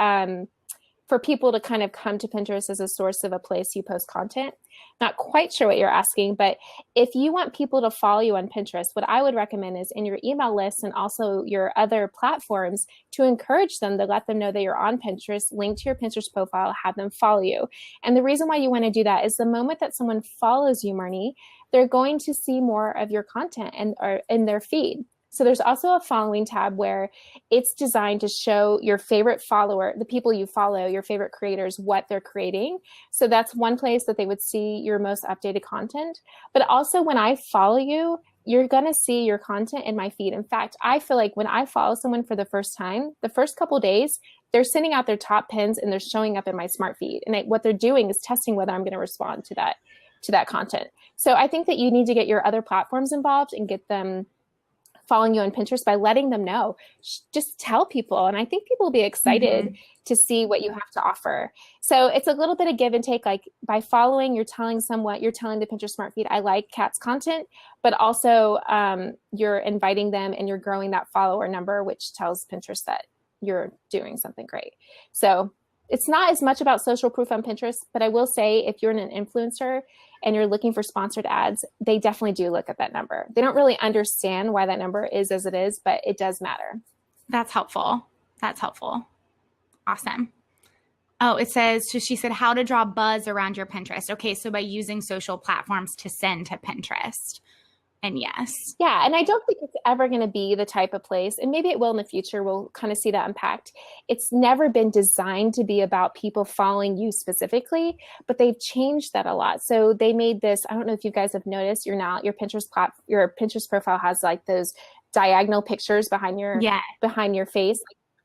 for people to kind of come to Pinterest as a source of a place you post content? Not quite sure what you're asking, but if you want people to follow you on Pinterest, what I would recommend is in your email list and also your other platforms to encourage them, to let them know that you're on Pinterest, link to your Pinterest profile, have them follow you. And the reason why you want to do that is the moment that someone follows you, Marnie, they're going to see more of your content and or in their feed. So there's also a following tab where it's designed to show your favorite follower, the people you follow, your favorite creators, what they're creating. So that's one place that they would see your most updated content. But also when I follow you, you're going to see your content in my feed. In fact, I feel like when I follow someone for the first time, the first couple days, they're sending out their top pins and they're showing up in my smart feed. And what they're doing is testing whether I'm going to respond to that content. So I think that you need to get your other platforms involved and get them following you on Pinterest by letting them know. Just tell people. And I think people will be excited to see what you have to offer. So it's a little bit of give and take. Like by following, you're telling the Pinterest Smart Feed, I like Kat's content, but also you're inviting them and you're growing that follower number, which tells Pinterest that you're doing something great. So it's not as much about social proof on Pinterest, but I will say if you're an influencer and you're looking for sponsored ads, they definitely do look at that number. They don't really understand why that number is as it is, but it does matter. That's helpful. That's helpful. Awesome. Oh, it says, so she said, how to draw buzz around your Pinterest. Okay, so by using social platforms to send to Pinterest. And yes. Yeah, and I don't think it's ever going to be the type of place, and maybe it will in the future, we'll kind of see that impact. It's never been designed to be about people following you specifically, but they've changed that a lot. So they made this, I don't know if you guys have noticed, your Pinterest profile has like those diagonal pictures behind your face.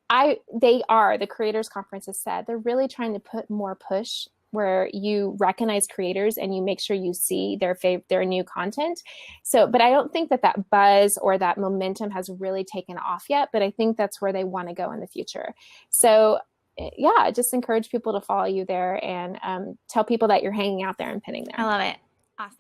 The Creators Conference has said, they're really trying to put more push where you recognize creators and you make sure you see their new content. So, but I don't think that buzz or that momentum has really taken off yet, but I think that's where they want to go in the future. So yeah, just encourage people to follow you there and tell people that you're hanging out there and pinning there. I love it. Awesome.